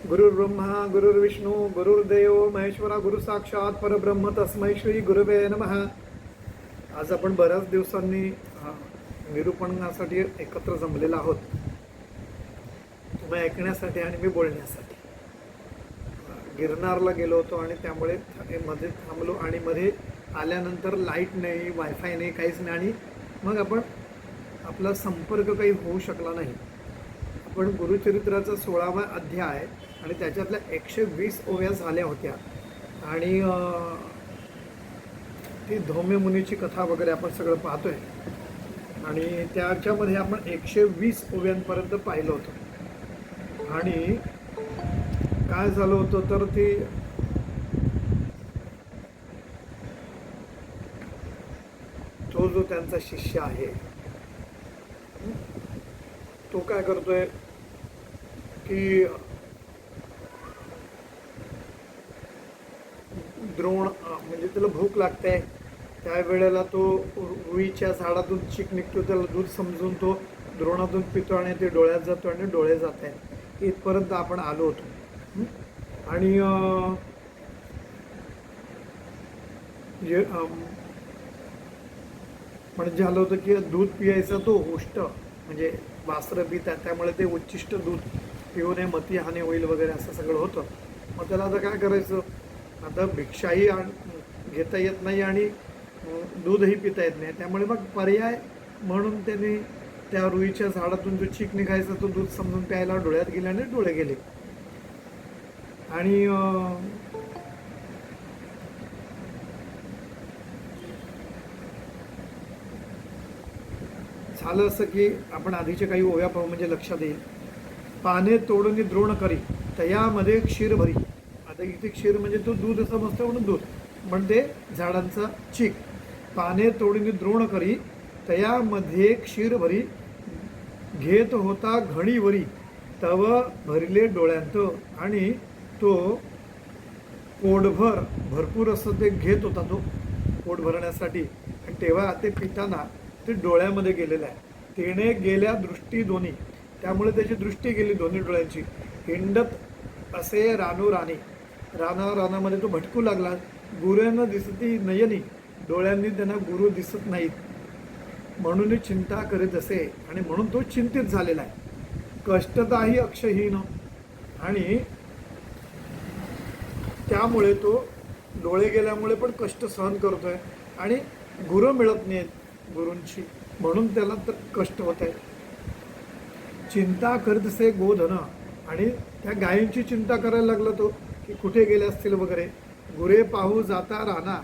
गुरुर्ब्रह्मा गुरुर्विष्णू गुरुर्देव महेश्वरा गुरु साक्षात परब्रह्म तस्मै श्री गुरुवे नमः. आज आपण बऱ्याच दिवसांनी निरूपणासाठी एकत्र जमलेला आहोत, तुम्ही ऐकण्यासाठी आणि मी बोलण्यासाठी. गिरनारला गेलो होतो आणि त्यामुळे मध्ये थांबलो आणि मध्ये आल्यानंतर लाईट नाही, वायफाय नाही, काहीच नाही आणि मग आपण आपला संपर्क काही होऊ शकला नाही. आपण गुरुचरित्राचा 16वा अध्याय आणि त्याच्यातल्या 120 ओव्या झाल्या होत्या आणि ती धौम्य मुनीची कथा वगैरे आपण सगळं पाहतोय आणि त्याच्यामध्ये आपण 120 ओव्यांपर्यंत पाहिलं होतं. आणि काय झालं होतं तर ती तो जो त्यांचा शिष्य आहे तो काय करतोय की द्रोण म्हणजे त्याला भूक लागते, त्यावेळेला तो रुईच्या झाडातून चीक निघतो, त्याला दूध समजून तो द्रोणातून पितो आणि ते डोळ्यात जातो आणि डोळे जात आहेत. इथपर्यंत आपण आलो होतो. आणि म्हणजे झालं होतं की दूध पियायचा तो उष्ट म्हणजे वासरं पितात, त्यामुळे ते उच्चिष्ट दूध पिऊ नये, मती हानी होईल वगैरे असं सगळं होतं. मग त्याला आता काय करायचं, आता भिक्षाही घेता येत नाही आणि दूधही पिता येत नाही, त्यामुळे मग पर्याय म्हणून त्याने त्या रुईच्या झाडातून जो चीक निघायचा तो दूध समजून प्यायला डोळ्यात गेले आणि डोळे गेले. आणि झालं असं की आपण आधीचे काही ओव्या पाहू म्हणजे लक्षात येईल. पाने तोडून द्रोण करी तयामध्ये क्षीर भरी. आता इथे क्षीर म्हणजे तो दूध समजतो म्हणून दूध, म्हणजे झाडांचा चीक. पाने तोडून द्रोण करी तयामध्ये क्षीर भरी, घेत होता घडीवरी तव भरले डोळ्यांत. आणि तो पोटभर भरपूर असं ते घेत होता तो पोट भरण्यासाठी, आणि तेव्हा ते पिताना ते डोळ्यामध्ये गेलेलं आहे. तेने गेल्या दृष्टी दोन्ही, त्यामुळे त्याची दृष्टी गेली दोन्ही डोळ्यांची. हिंडत असे रानू राणी, रानामध्ये तो भटकू लागला. गुरुंना दिसती नयनी, डोळ्यांनी त्यांना गुरु दिसत नाहीत, म्हणून चिंता करीत असे, आणि म्हणून तो चिंतित झालेला आहे. कष्टताही अक्षहीन, आणि त्यामुळे तो डोळे गेल्यामुळे पण कष्ट सहन करतोय आणि गुरु मिळत नाहीत गुरूंची, म्हणून त्याला तर कष्ट होत आहे. चिंता करीत असे गोधन, आणि त्या गायींची चिंता करायला लागला तो की कुठे गेले असतील वगैरे. गुरे पाहू जाता राना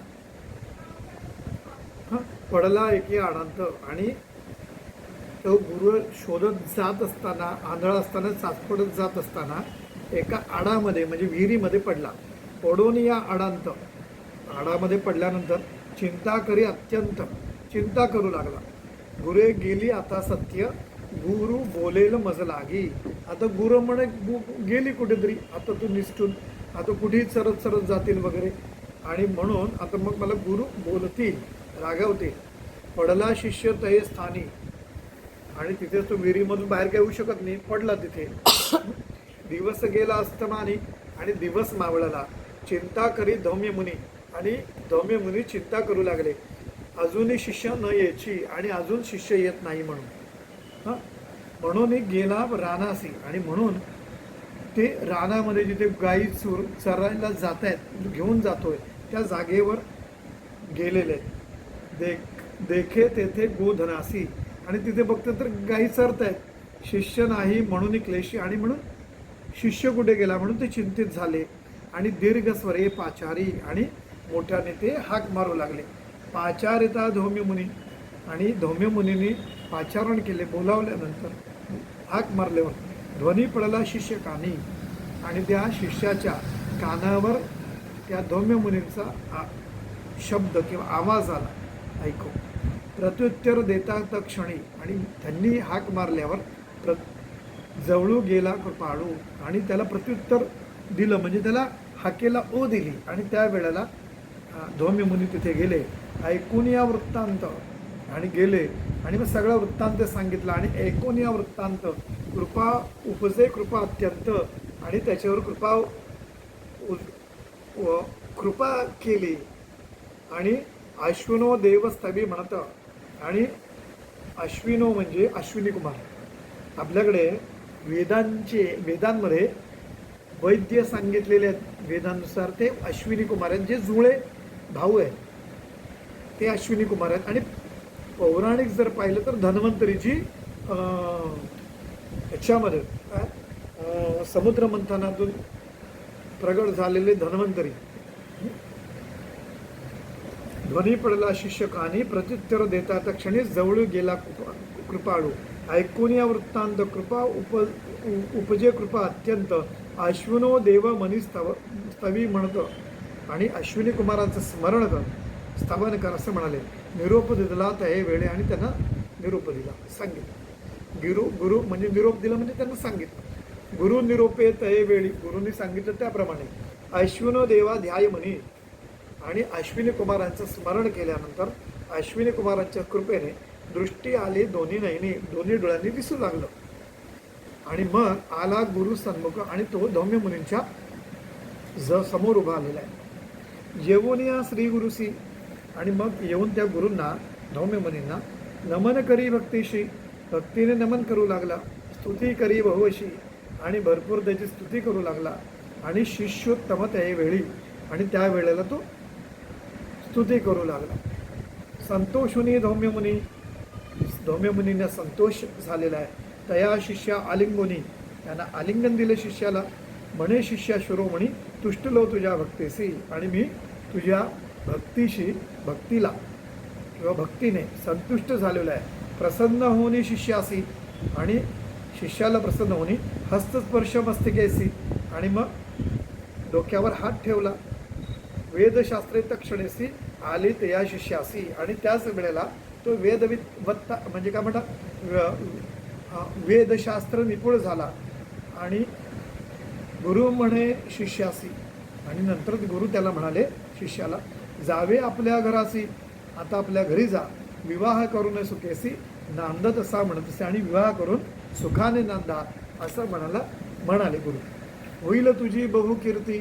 पडला एके आडांत, आणि तो गुरु शोधत जात असताना, आंधळा असताना, चाचपडत जात असताना एका आडामध्ये म्हणजे विहिरीमध्ये पडला. पडून या आडामध्ये पडल्यानंतर चिंता करी अत्यंत चिंता करू लागला. गुरे गेली आता सत्य, गुरु बोलेल मज लागी. आता गुरु म्हणे गेली कुठेतरी, आता तू निसटून आता कुठेही सरत सरत जातील वगैरे, आणि म्हणून आता मग मला गुरु बोलतील, रागावतील. पडला शिष्य तये स्थानी, आणि तिथेच तो विहिरीमधून बाहेर काय येऊ शकत नाही, पडला तिथे. दिवस गेला अस्तमानी, आणि दिवस मावळला. चिंता करी धौम्य मुनी, आणि धौम्य मुनी चिंता करू लागले. अजूनही शिष्य न यायची, आणि अजून शिष्य येत नाही म्हणून. म्हणून गेला रानासी, आणि म्हणून ते रानामध्ये जिथे गायी चरायला जात आहेत, घेऊन जातोय त्या जागेवर गेलेले. देखे तेथे गोधनासी, आणि तिथे बघते तर गायी चरत आहेत. शिष्य नाही म्हणून क्लेशी, आणि म्हणून शिष्य कुठे गेला म्हणून ते चिंतित झाले. आणि दीर्घ स्वरे पाचारी, आणि मोठ्याने ते हाक मारू लागले. पाचारिता धौम्य मुनी, आणि धौम्य मुनींनी पाचारण केले. बोलावल्यानंतर हाक मारल्यावर ध्वनी पडला शिष्य कानी, आणि त्या शिष्याच्या कानावर त्या धौम्य मुनींचा शब्द किंवा आवाज आला ऐकू. प्रत्युत्तर देता तक्षणी, आणि त्यांनी हाक मारल्यावर जवळू गेला कृपाळू, आणि त्याला प्रत्युत्तर दिलं म्हणजे त्याला हाकेला ओ दिली. आणि त्यावेळेला धौम्य मुनी तिथे गेले, ऐकून या वृत्तांत, आणि गेले आणि मग सगळा वृत्तांत सांगितला. आणि ऐकून या वृत्तांत कृपा उपजे कृपा अत्यंत, आणि त्याच्यावर कृपा केली आणि अश्विनो देवस्थवी म्हणतं. आणि अश्विनो म्हणजे अश्विनी कुमार. आपल्याकडे वेदांमध्ये वैद्य सांगितलेले आहेत, वेदांनुसार ते अश्विनी कुमार आहेत, जे जुळे भाऊ आहेत ते अश्विनी कुमार आहेत. आणि पौराणिक जर पाहिलं तर धन्वंतरीची ह्याच्यामध्ये काय समुद्र मंथनातून प्रगट झालेले धन्वंतरी. ध्वनी पडला शिष्यकानी प्रत्युत्तर देता त्या क्षणी जवळ गेला कृपाळू. ऐकून या वृत्तांत कृपा उपजे कृपा अत्यंत. अश्विनो देव मनी स्तवी म्हणतं. आणि अश्विनी कुमारांचं स्मरण कर, स्तवन कर असं म्हणाले. निरोप दिला त्या वेळे आणि त्यांना निरोप दिला, सांगितलं. गुरु म्हणजे निरोप दिला म्हणजे त्यांना सांगितलं. गुरु निरोपे तये वेळी, गुरुंनी सांगितलं त्याप्रमाणे. अश्विनो देवा ध्याय म्हणी. आणि अश्विनी कुमारांचं स्मरण केल्यानंतर अश्विनी कुमारांच्या कृपेने दृष्टी आली दोन्ही नयनी, दोन्ही डोळ्यांनी दिसू लागलं. आणि मग आला गुरु सन्मुख आणि तो धौम्य मुनींच्या समोर उभा आलेला आहे. येऊन या श्री गुरुसी. आणि मग येऊन त्या गुरूंना धौम्य मुनींना नमन करी भक्तीशी, भक्तीने नमन करू लागला. स्तुती करी बहुअशी, आणि भरपूर त्याची स्तुती करू लागला. आणि शिष्योत्तम त्यावेळी, आणि त्या वेळेला तो स्तुती करू लागला. संतोषुनी धौम्य मुनींना संतोष झालेला आहे. तया शिष्या आलिंगोनी, त्यांना आलिंगन दिलं शिष्याला. म्हणे शिष्या शिरोमणी तुष्टलो तुझ्या भक्तीशी. आणि मी तुझ्या भक्तीला किंवा भक्तीने संतुष्ट झालेलो आहे. प्रसन्न होणी शिष्यासी, आणि शिष्याला प्रसन्न होणी. हस्तस्पर्श मस्तकेसी, आणि मग डोक्यावर हात ठेवला. वेदशास्त्रे तक्षणेसी आली तया शिष्यासी, आणि त्याच वेळेला तो वेदवित्ता म्हणजे काय म्हणतात वेदशास्त्र निपुण झाला. आणि गुरु म्हणे शिष्यासी, आणि नंतर गुरु त्याला म्हणाले शिष्याला, जावे आपल्या घरासी, आता आपल्या घरी जा. विवाह करून सुखेसी नांदत असा म्हणत असे, आणि विवाह करून सुखाने नांदा असं म्हणाले गुरु. होईल तुझी बहु कीर्ती,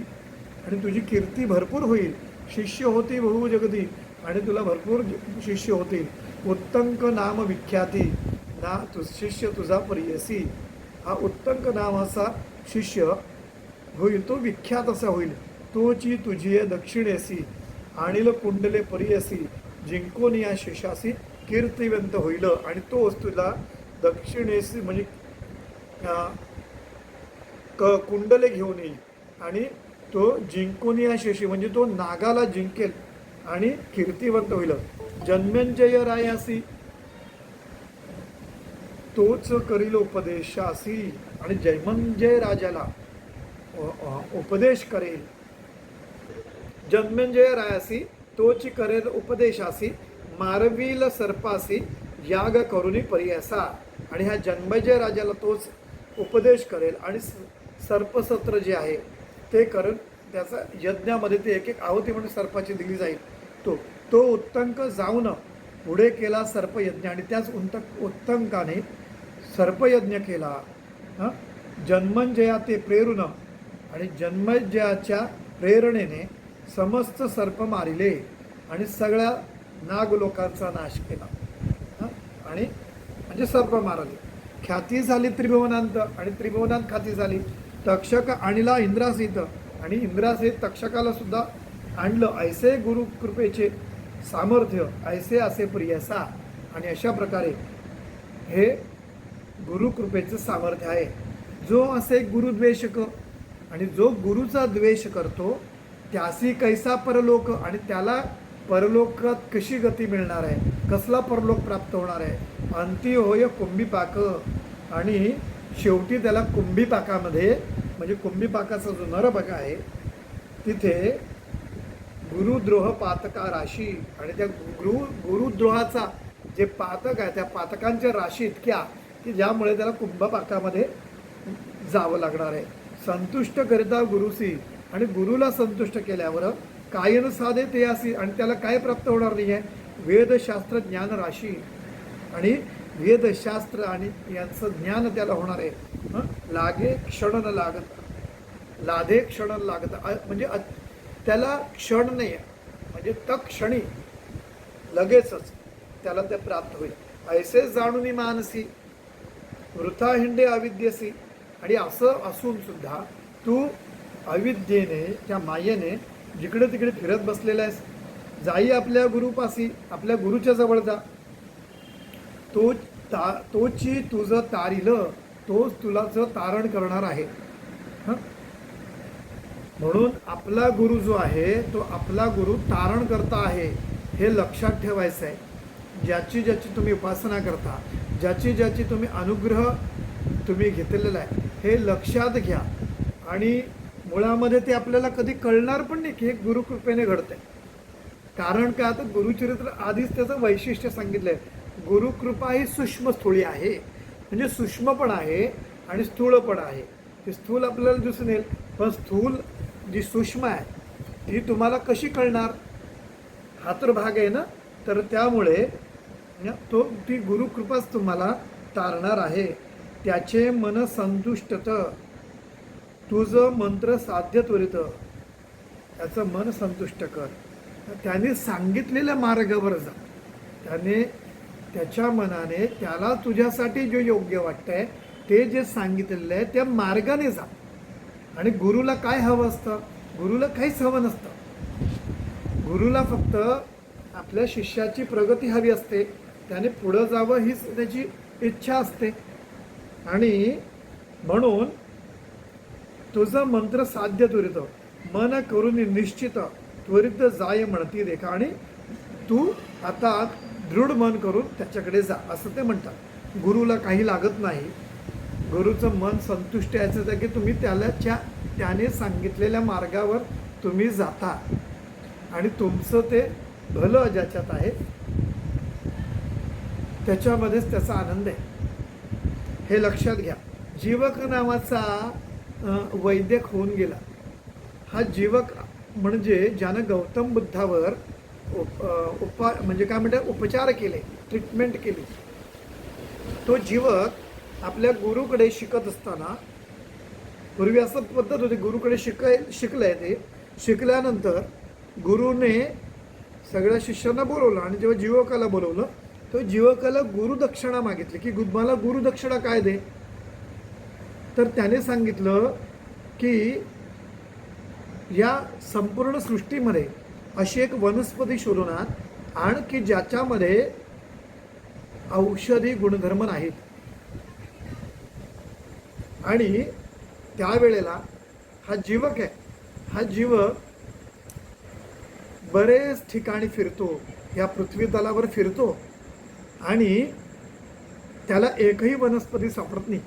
आणि तुझी कीर्ती भरपूर होईल. शिष्य होती बहु जगती, आणि तुला भरपूर शिष्य होतील. उत्तंक नाम विख्याती ना शिष्य तुझा परियसी. हा उत्तंक नावाचा शिष्य होईल, तो विख्यात असा होईल. तोची तुझी दक्षिणेसी आणील कुंडले परियसी. जिंकून या शिष्यासी कीर्तिवंत होईल. आणि तोच तुला दक्षिणेसी म्हणजे कुंडले घेऊन येईल. आणि तो जिंकून या शिष्य म्हणजे तो नागाला जिंकेल आणि कीर्तिवंत होईल. जन्मेंजय रायासी, तोच करील उपदेशासी. आणि जन्मेंजय राजाला उपदेश करेल. जन्मेंजय रायासी तोच करेल उपदेशासी. मारवील सर्पासी याग करुनी पर्यासा. आणि ह्या जन्मेंजय राजाला तोच उपदेश करेल. आणि सर्पसत्र जे आहे ते करून त्याचा यज्ञामध्ये ते एक एक आहुती म्हणून सर्पाची दिली जाईल. तो उत्तंक जाऊन पुढे केला सर्पयज्ञ, आणि त्याच उत्तंकाने सर्पयज्ञ केला. जन्मंजया ते प्रेरून, आणि जन्मंजयाच्या प्रेरणेने समस्त सर्प मारिले आणि सगळ्या नागलोकांचा नाश केला. आणि म्हणजे सर्प मारले. ख्याती झाली त्रिभुवनांत, आणि त्रिभुवनांत ख्याती झाली. तक्षक आणला इंद्रासीत, आणि इंद्रासीत तक्षकाला सुद्धा आणलं. ऐसे गुरुकृपेचे सामर्थ्य, ऐसे असे प्रियसा. आणि अशा प्रकारे हे गुरुकृपेचं सामर्थ्य आहे. जो असे गुरुद्वेषक, आणि जो गुरुचा द्वेष करतो त्यासी कैसा परलोक. आणि त्याला परलोकात कशी गती मिळणार आहे, कसला परलोक प्राप्त होणार आहे. अंती होय कुंभीपाक, आणि शेवटी त्याला कुंभीपाकामध्ये म्हणजे कुंभीपाकाचा जो नरभग आहे तिथे गुरुद्रोह पातका राशी. आणि त्या गुरुद्रोहाचा जे पातक आहे त्या पातकांच्या राशी इतक्या की ज्यामुळे त्याला कुंभपाकामध्ये जावं लागणार आहे. संतुष्ट करिता गुरुसी, आणि गुरुला संतुष्ट केल्यावर कायन साधे ते असी. आणि त्याला काय प्राप्त होणार नाही आहे, वेदशास्त्र ज्ञान राशी. आणि वेदशास्त्र आणि यांचं ज्ञान त्याला होणार आहे. लागे क्षण न लागत, लाधे क्षण लागत म्हणजे त्याला क्षण नाही आहे, म्हणजे तत्क्षणी लगेचच त्याला ते प्राप्त होईल. ऐसे जाणून मानसी वृथा हिंडे अविद्यसी. आणि असं असून सुद्धा तू अविद्येने, त्या मायेने जिकडे तिकडे फिरत बसलेला आहेस. जाई आपल्या गुरुपासी, आपल्या गुरुच्या जवळ जा. तोची तुझं तारील, तोच तुलाचं तारण करणार आहे. म्हणून आपला गुरु जो आहे तो आपला गुरु तारण करता आहे, हे लक्षात ठेवायचं आहे. ज्याची ज्याची तुम्ही उपासना करता, ज्याची ज्याची तुम्ही अनुग्रह तुम्ही घेतलेला आहे, हे लक्षात घ्या. आणि मुळामध्ये ते आपल्याला कधी कळणार पण नाही की हे गुरुकृपेने घडतंय. कारण का, आता गुरुचरित्र आधीच त्याचं वैशिष्ट्य सांगितलंय. गुरुकृपा ही सूक्ष्म स्थूळी आहे, म्हणजे सूक्ष्म पण आहे आणि स्थूळ पण आहे. ते स्थूल आपल्याला दिसून येईल, पण स्थूल जी सूक्ष्म आहे ती तुम्हाला कशी कळणार, हा तर भाग आहे ना. तर त्यामुळे ती गुरुकृपाच तुम्हाला तारणार आहे. त्याचे मन संतुष्टत, तुझं मंत्र साध्य त्वरित, त्याचं मन संतुष्ट कर. त्याने सांगितलेल्या मार्गावर जा. त्याने त्याच्या मनाने त्याला तुझ्यासाठी जे योग्य वाटतंय ते जे सांगितलेलं आहे त्या मार्गाने जा. आणि गुरुला काय हवं असतं, गुरुला काहीच हवं नसतं. गुरुला फक्त आपल्या शिष्याची प्रगती हवी असते, त्याने पुढं जावं हीच त्याची इच्छा असते. आणि म्हणून तुझं मंत्र साध्य त्वरित, मन करून निश्चित त्वरित जाय म्हणती देखा. आणि तू आता दृढ मन करून त्याच्याकडे जा, असं ते म्हणतात. गुरुला काही लागत नाही, गुरुचं मन संतुष्ट याचं आहे की तुम्ही त्याने सांगितलेल्या मार्गावर तुम्ही जाता आणि तुमचं ते भलं ज्याच्यात आहे त्याच्यामध्येच त्याचा आनंद आहे, हे लक्षात घ्या. जीवक नावाचा वैद्यक होऊन गेला. हा जीवक म्हणजे ज्यानं गौतम बुद्धावर म्हणजे काय म्हणतात उपचार केले, ट्रीटमेंट केली. तो जीवक आपल्या गुरुकडे शिकत असताना, पूर्वी असं पद्धत होती, गुरुकडे शिकलंय. ते शिकल्यानंतर गुरुने सगळ्या शिष्यांना बोलवलं आणि जेव्हा जीवकाला बोलवलं तो जीवकाला गुरुदक्षिणा मागितली की मला गुरुदक्षिणा काय दे. तर त्याने सांगितलं की या संपूर्ण सृष्टीमध्ये अशी एक वनस्पती शोधून आण की ज्याच्यामध्ये औषधी गुणधर्म नाहीत. आणि त्यावेळेला हा जीवक आहे, हा जीवक बरेच ठिकाणी फिरतो, या पृथ्वी तलावर फिरतो आणि त्याला एकही वनस्पती सापडत नाही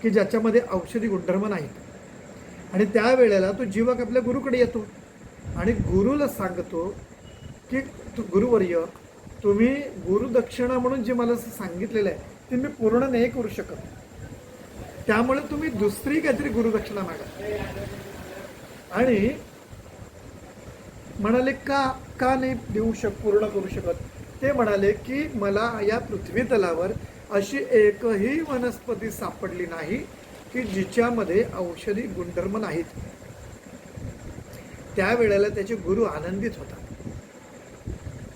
की ज्याच्यामध्ये औषधी गुणधर्म नाहीत. आणि त्यावेळेला तो जीवक आपल्या गुरुकडे येतो आणि गुरुला सांगतो की गुरुवर्य, तुम्ही गुरुदक्षिणा म्हणून जे मला सांगितलेलं आहे ते मी पूर्ण नाही करू शकत, त्यामुळे तुम्ही दुसरी काहीतरी गुरुदक्षिणा मागा. आणि म्हणाले का नाही पूर्ण करू शकत. ते म्हणाले की मला या पृथ्वी तलावर अशी एकही वनस्पती सापडली नाही की जिच्यामध्ये औषधी गुणधर्म नाहीत. त्यावेळेला त्याचे गुरु आनंदित होता,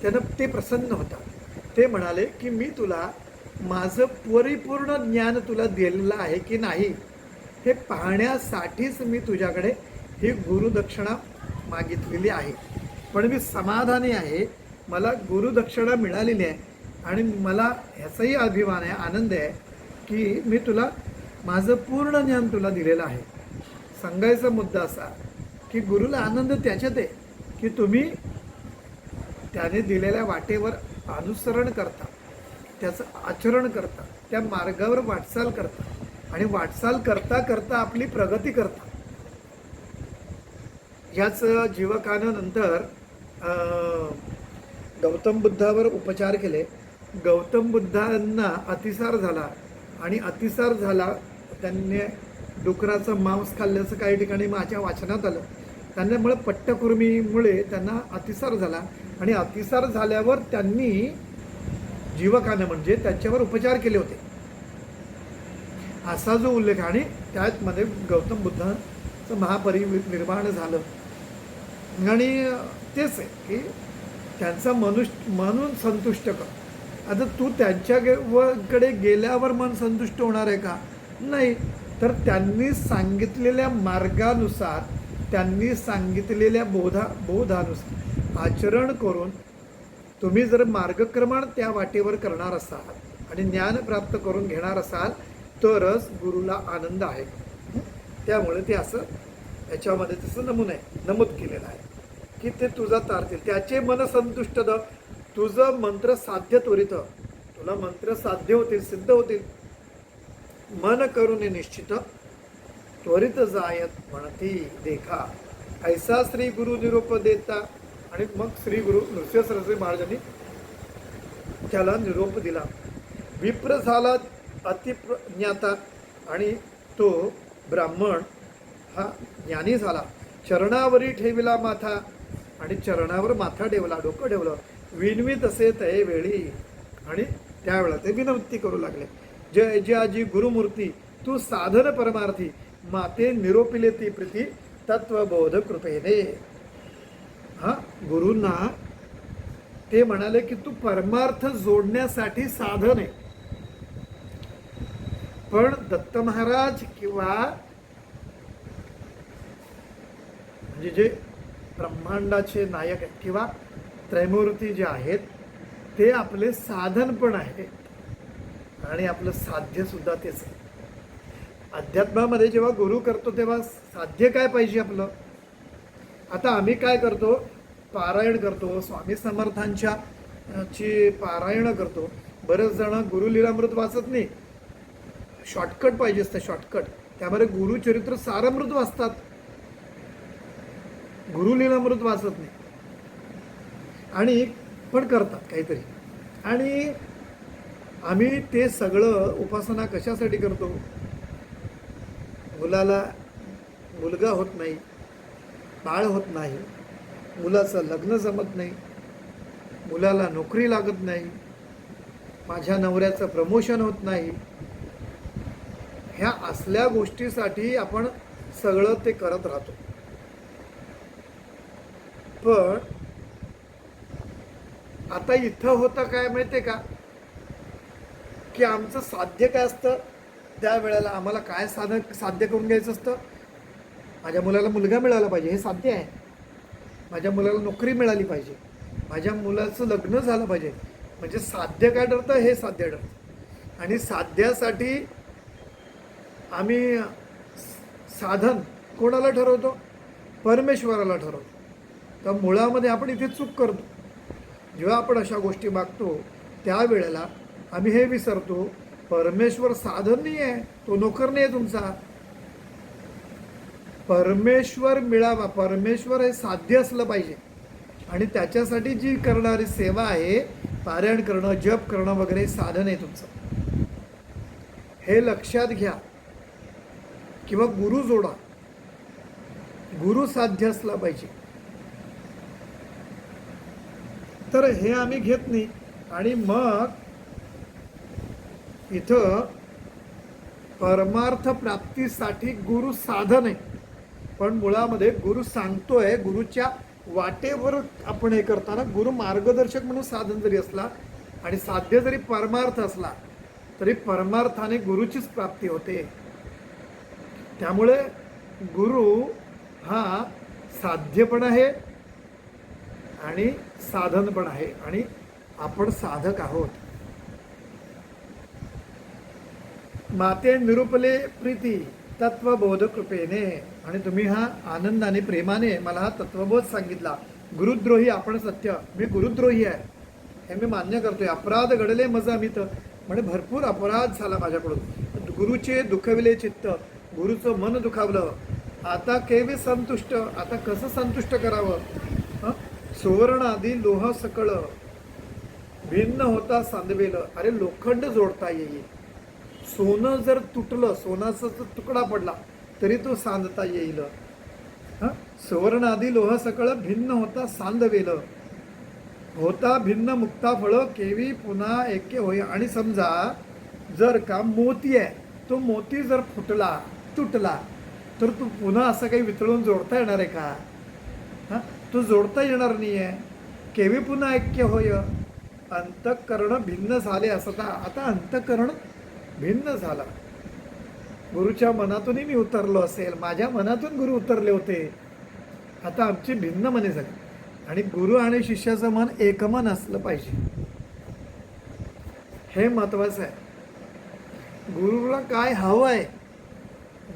त्यानं ते प्रसन्न होता. ते म्हणाले की मी तुला माझं परिपूर्ण ज्ञान तुला दिलेलं आहे की नाही हे पाहण्यासाठीच मी तुझ्याकडे ही गुरुदक्षिणा मागितलेली आहे. पण मी समाधानी आहे, मला गुरुदक्षिणा मिळालेली आहे आणि मला ह्याचाही अभिमान आहे, आनंद आहे की मी तुला माझं पूर्ण ज्ञान तुला दिलेलं आहे. सांगायचा मुद्दा असा की गुरुला आनंद त्याच्यात आहे की तुम्ही त्याने दिलेल्या वाटेवर अनुसरण करता, त्याचं आचरण करता, त्या मार्गावर वाटचाल करता आणि वाटचाल करता करता आपली प्रगती करता. याच जीवकानं नंतर गौतम बुद्धावर उपचार केले. गौतम बुद्धांना अतिसार झाला आणि अतिसार झाला, त्यांनी डुकराचं मांस खाल्ल्याचं काही ठिकाणी माझ्या वाचनात आलं. त्यांच्यामुळे पट्टकुर्मीमुळे त्यांना अतिसार झाला आणि अतिसार झाल्यावर त्यांनी जीवकानं म्हणजे त्याच्यावर उपचार केले होते, असा जो उल्लेख. आणि त्यामध्ये गौतम बुद्ध महापरिनिर्वाण झालं. आणि तेच आहे की त्यांचा म्हणून संतुष्ट कर. आता तू कडे गेल्यावर मन संतुष्ट होणार आहे का? नाही. तर त्यांनी सांगितलेल्या मार्गानुसार, त्यांनी सांगितलेल्या बोधानुसार आचरण करून तुम्ही जर मार्गक्रमण त्या वाटेवर करणार असाल आणि ज्ञान प्राप्त करून घेणार असाल तरच गुरुला आनंद आहे. त्यामुळे ते असं याच्यामध्ये तसं नमूद केलेलं आहे की ते तुझा तारतील त्याचे मन संतुष्ट द. तुझं मंत्र साध्य त्वरित, तुला मंत्र साध्य होतील, सिद्ध होतील. मन करून निश्चित त्वरित जायत म्हणती देखा ऐसा श्री गुरु निरोप देता. आणि मग श्री गुरु नृसिंह सरस्वती महाराजांनी त्याला निरोप दिला. विप्र झाला अतिज्ञाता आणि तो ब्राह्मण हा ज्ञानी झाला. चरणावरी ठेविला माथा आणि चरणावर माथा ठेवला, डोकं ठेवलं. विनवीत असे तये वेळी आणि त्यावेळेला ते विनंती करू लागले. जय जय आजी गुरुमूर्ती तू साधन परमार्थी माते निरोपिले ती प्रीती तत्वबोध कृपेने. हा गुरूंना ते म्हणाले की तू परमार्थ जोडण्यासाठी साधन आहे. पण दत्त महाराज किंवा म्हणजे जे ब्रह्मांडाचे नायक आहेत किंवा त्रैमूर्ती जे आहेत ते आपले साधन पण आहेत आणि आपलं साध्य सुद्धा तेच आहे. अध्यात्मामध्ये जेव्हा गुरु करतो तेव्हा साध्य काय पाहिजे आपलं? आता आम्ही काय करतो? पारायण करतो, स्वामी समर्थांच्या ची पारायण करतो. बरेच जण गुरुलीलामृत वाचत नाही, शॉर्टकट पाहिजे असतं, शॉर्टकट. त्यामध्ये गुरुचरित्र सारामृत वाचतात, गुरुलीलामृत वाचत नाही. आणि पण करतात काहीतरी. आणि आम्ही ते सगळं उपासना कशासाठी करतो? मुलाला मुलगा होत नाही, बाळ होत नाही, मुलाचं लग्न जमत नाही, मुलाला नोकरी लागत नाही, माझ्या नवऱ्याचं प्रमोशन होत नाही. ह्या असल्या गोष्टीसाठी आपण सगळं ते करत राहतो. पण आता इथं होतं काय माहितीये का की आमचं साध्य काय असतं? त्यावेळेला आम्हाला काय साध्य करून घ्यायचं असतं? माझ्या मुलाला मुलगा मिळाला पाहिजे, हे साध्य आहे. माझ्या मुलाला नोकरी मिळाली पाहिजे, माझ्या मुलाचं लग्न झालं पाहिजे. म्हणजे साध्य काय ठरतं? हे साध्य ठरतं. आणि साध्यासाठी आम्ही साधन कोणाला ठरवतो? परमेश्वराला ठरवतो. तर मुळामध्ये आपण इथे चूक करतो. जेव्हा आपण अशा गोष्टी मागतो त्यावेळेला आम्ही हे विसरतो, परमेश्वर साधन नाही आहे, तो नोकर नाही आहे तुमचा. परमेश्वर मिळावा, परमेश्वर हे साध्य असलं पाहिजे. आणि त्याच्यासाठी जी करणारी सेवा आहे, पारायण करणं, जप करणं वगैरे साधन आहे तुमचं. हे लक्षात घ्या. किंवा गुरु जोडा, गुरु साध्य असला पाहिजे. तर हे आम्ही घेत नाही. आणि मग इथं परमार्थ प्राप्तीसाठी गुरु साधन आहे. पण मुळामध्ये गुरु सांगतोय, गुरुच्या वाटेवर आपण हे करताना गुरु मार्गदर्शक म्हणून साधन जरी असला आणि साध्य जरी परमार्थ असला तरी परमार्थाने गुरुचीच प्राप्ती होते. त्यामुळे गुरु हा साध्य पण आहे आणि साधन पण आहे आणि आपण साधक आहोत. माते निरूपले प्रीती तत्वबोध कृपेने. आणि तुम्ही हा आनंदाने प्रेमाने मला हा तत्वबोध सांगितला. गुरुद्रोही आपण सत्य, मी गुरुद्रोही आहे हे मी मान्य करतोय. अपराध घडले मज अमित, म्हणजे भरपूर अपराध झाला माझ्याकडून. गुरुचे दुखविले चित्त, गुरुचं मन दुखावलं. आता केवी संतुष्ट, आता कसं संतुष्ट करावं? सुवर्ण आधी लोह सकळ भिन्न होता सांदवेलं. अरे लोखंड जोडता येईल. सोनं जर तुटलं, सोनाचा तुकडा पडला तरी तो सांधता येईल. सुवर्ण आधी लोह सकळ भिन्न होता सांदवेल. होता भिन्न मुक्ता फळ केवी पुन्हा एके होय. आणि समजा जर का मोती आहे, तो मोती जर फुटला, तुटला तर तू पुन्हा असं काही वितळून जोडता येणार आहे का? हां, तू जोडता येणार नाही आहे. केव्ही पुन्हा ऐक्य होय. अंतःकरण भिन्न झाले असता. आता अंतःकरण भिन्न झाला. गुरुच्या मनातूनही मी उतरलो असेल, माझ्या मनातून गुरु उतरले होते. आता आमची भिन्न मने झाली आणि गुरु आणि शिष्याचं मन एकमन असलं पाहिजे. हे महत्वाचं आहे. गुरुला काय हवं आहे,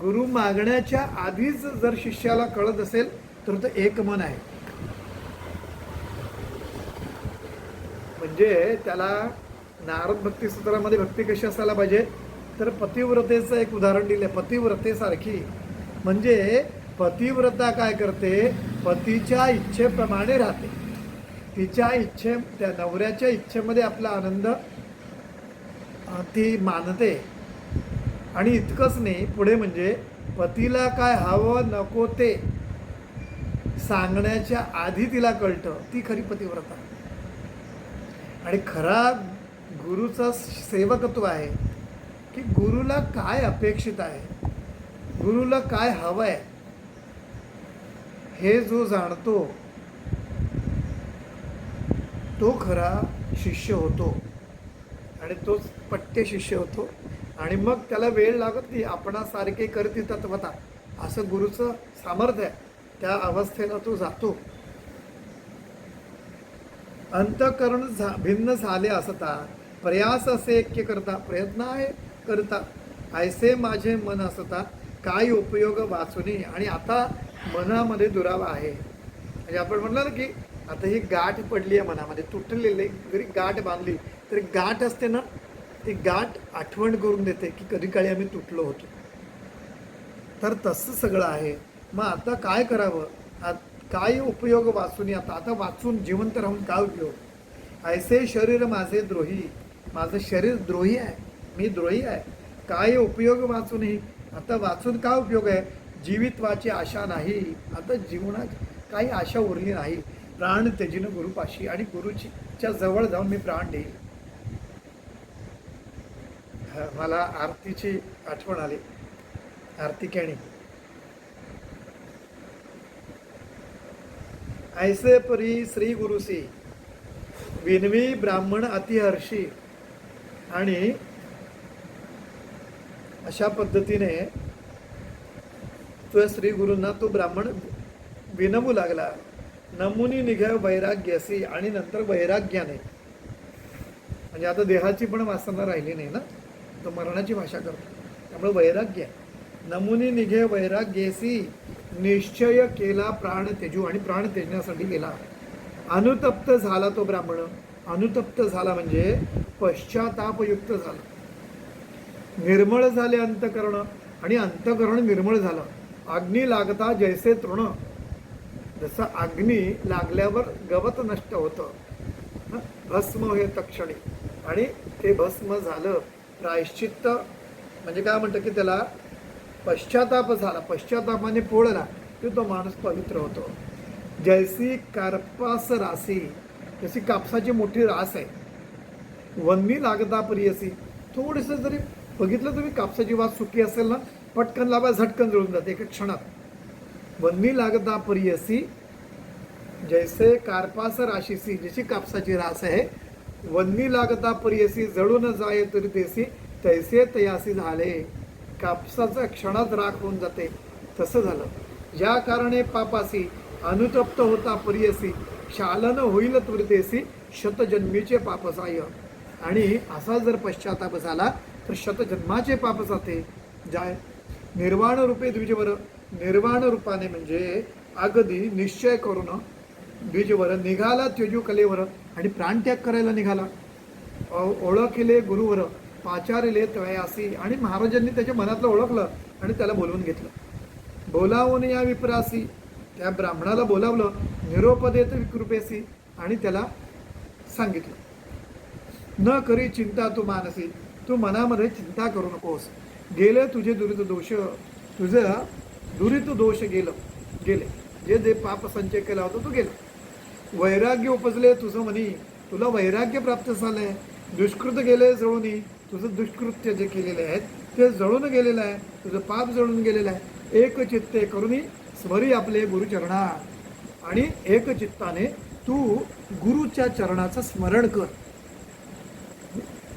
गुरु मागण्याच्या आधीच जर शिष्याला कळत असेल तर तो एकमन आहे. म्हणजे त्याला नारद भक्ती सूत्रामध्ये भक्ती कशी असायला पाहिजे, तर पतिव्रतेचं एक उदाहरण दिलं. पतिव्रतेसारखी म्हणजे पतिव्रता काय करते, पतीच्या इच्छेप्रमाणे राहते. तिच्या त्या नवऱ्याच्या इच्छेमध्ये आपला आनंद ती मानते. आणि इतकंच नाही, पुढे म्हणजे पतीला काय हवं नको ते सांगण्याच्या आधी तिला कळतं, ती खरी पतिव्रता. आणि खरा गुरुचा सेवकत्व आहे की गुरुला काय अपेक्षित आहे, गुरुला काय हवं आहे हे जो जाणतो तो खरा शिष्य होतो. आणि तोच पट्टे शिष्य होतो. आणि मग त्याला वेळ लागत नाही, आपणासारखे करती तत्वता असं गुरुचं सामर्थ्य आहे. त्या अवस्थेला तो जातो. अंतःकरण भिन्न झाले असता प्रयास असे ऐक्य करता, प्रयत्न आहे करता ऐसे माझे मन असता काय उपयोग वाचुनी. आणि आता मनामध्ये दुरावा आहे. म्हणजे आपण म्हणलं ना की आता ही गाठ पडली आहे मनामध्ये, तुटलेली जरी गाठ बांधली तरी गाठ असते ना, ती गाठ आठवण करून देते की कधी काळी आम्ही तुटलो होतो. तर तसं सगळं आहे. मग आता काय करावं, काय उपयोग वाचून. आता वाचून जिवंत राहून काय उपयोग. ऐसे शरीर माझे द्रोही, माझं शरीर द्रोही आहे, मी द्रोही आहे. काय उपयोग वाचूनही, आता वाचून काय उपयोग आहे. जीवित्वाची आशा नाही, आता जीवनात काही आशा उरली नाही. प्राण त्यजीनं गुरुपाशी, आणि गुरुच्या जवळ जाऊन मी प्राण देईल. मला आरतीची आठवण आली. आरती केणी ऐसे परी श्री गुरुसी विनवी ब्राह्मण अतिहर्षी. आणि अशा पद्धतीने तो श्री गुरूंना तो ब्राह्मण विनवू लागला. नमुनी निघाव वैराग्यासी, आणि नंतर वैराग्याने, म्हणजे आता देहाची पण वासना राहिली नाही ना, तो मरणाची भाषा करतो, त्यामुळे वैराग्य. नमुनी निघे वैराग्येसी निश्चय केला प्राण तेजू, आणि प्राण तेजण्यासाठी गेला. अनुतप्त झाला तो ब्राह्मण. अनुतप्त झाला म्हणजे पश्चातापयुक्त झाला. निर्मळ झाले अंतकरण, आणि अंतकरण निर्मळ झालं. अग्नी लागता जैसे तृण, जसं अग्नी लागल्यावर गवत नष्ट होतं, भस्म हे तक्षणी, आणि ते भस्म झालं. प्रायश्चित्त म्हणजे काय म्हणतं की त्याला पश्चाताप झाला, पश्चातापाने पोळला की तो माणूस पवित्र होतो. जैसी कार्पास रासी, जशी कापसाची मोठी रास आहे. वन्नी लागता प्रियसी, थोडंसं जरी बघितलं तुम्ही कापसाची वास सुकी असेल ना, पटकन लावा, झटकन जळून जाते एका क्षणात. वन्नी लागता प्रियसी जैसे कार्पास राशीसी, जशी कापसाची रास आहे. वन्नी लागता प्रियसी जळून जाये तरी तेसी, तैसे तयासी झाले. कापसाचा क्षणात राख होऊन जाते तसं झालं. या कारणे पापासी अनुतप्त होता प्रियसी, शालन होईल त्वरितेसी शतजन्मीचे पाप साय. आणि असा जर पश्चाताप झाला तर शतजन्माचे पाप जाते जाय. निर्वाण रूपे द्विजवर, निर्वाण रूपाने म्हणजे अगदी निश्चय करून द्विजवर निघाला त्यजू कलेवर, आणि प्राणत्याग करायला निघाला. ओळखले गुरुवर पाचारिले तयासी, आणि महाराजांनी त्याच्या मनातलं ओळखलं आणि त्याला बोलवून घेतलं. बोलावून या विप्रासी, त्या ब्राह्मणाला बोलावलं. निरोपदेत विकृपेसी, आणि त्याला सांगितलं न करी चिंता तू मानसी, तू मनामध्ये चिंता करू नकोस. गेले तुझे दुरित दोष, तुझं दुरित दोष गेले, जे जे पाप संचय केला होता तो गेला. वैराग्य उपजले तुझं मनी, तुला वैराग्य प्राप्त झालंय. दुष्कृत गेले जळून, तुझं दुष्कृत्य जे केलेले आहेत ते जळून गेलेलं आहे, तुझं पाप जळून गेलेलं आहे. एक चित्ते करुणी स्मरी आपले गुरुचरणा. आणि एक चित्ताने तू गुरुच्या चरणाचं स्मरण कर.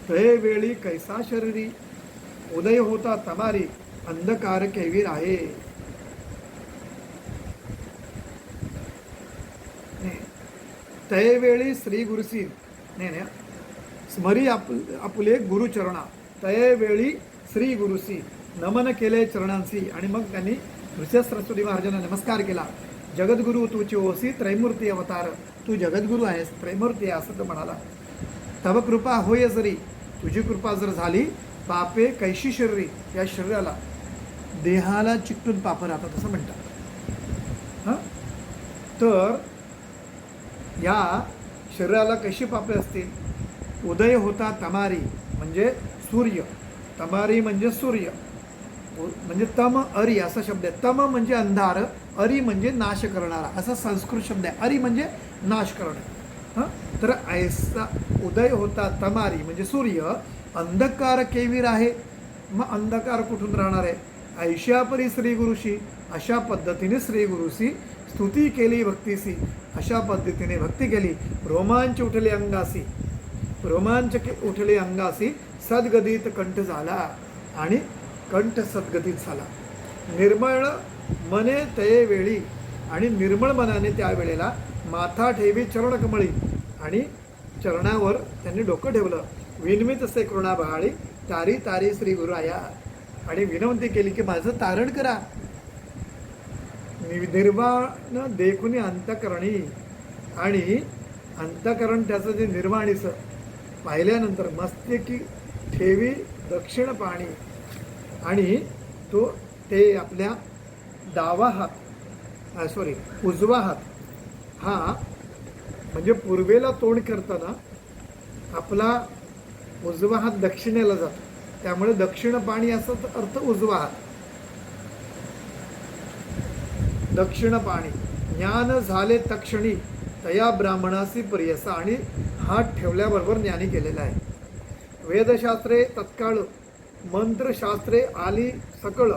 तय वेळी कैसा शरीरी उदय होता तमारी अंधकार केवीर आहे. तय वेळी श्री गुरुसी नाही स्मरी आपले गुरुचरणा. तय वेळी श्री गुरुसी नमन केले चरणांशी. आणि मग त्यांनी नृसिंह सरस्वती महाराजांना नमस्कार केला. जगद्गुरु तूची ओसी त्रैमूर्ती अवतार. तू जगद्गुरु आहेस, त्रैमूर्ती आहे असं तो म्हणाला. तव कृपा होय जरी, तुझी कृपा जर झाली, पापे कैशी शरीरी, या शरीराला देहाला चिकटून पाप राहतात असं म्हणतात. हां, तर या शरीराला कशी पापे असतील. उदय होता तमारी म्हणजे सूर्य, तमारी म्हणजे सूर्य, म्हणजे तम अरी असा शब्द आहे. तम म्हणजे अंधार, अरी म्हणजे नाश करणारा असा संस्कृत शब्द आहे. अरी म्हणजे नाश करणे. हां, तर ऐसा उदय होता तमारी म्हणजे सूर्य, अंधकार केवीर आहे. मग अंधकार कुठून राहणार आहे. ऐशापरी श्री गुरुशी, अशा पद्धतीने श्री गुरुशी स्तुती केली भक्तीसी, अशा पद्धतीने भक्ती केली. रोमांच उठले अंगासी, रोमांच उठले अंगासी, सद्गदित कंठ झाला आणि कंठ सद्गतीत झाला. निर्मळ मने तये वेळी, आणि निर्मळ मनाने त्यावेळेला माथा ठेवी चरणकमळी, आणि चरणावर त्यांनी डोकं ठेवलं. विनमित असे करुणा बहाळी, तारी तारी श्री गुरुराया, आणि विनंती केली की माझं तारण करा. निर्वाण देखुनी अंतकरणी, आणि अंतकरण त्याचं जे निर्वाणीचं पाहिल्यानंतर मस्तकी ठेवी दक्षिण पाणी, आणि तो ते आपल्या डावा हात उजवा हात हा म्हणजे पूर्वेला तोंड करताना आपला उजवा हात दक्षिणेला जातो, त्यामुळे दक्षिण पाणी असं अर्थ उजवा हात. दक्षिण पाणी ज्ञान झाले तक्षणी तया ब्राह्मणासी प्रियसा, आणि हात ठेवल्याबरोबर ज्ञानी केलेला आहे. वेदशास्त्रे तत्काळ, मंत्रशास्त्रे आली सकळ,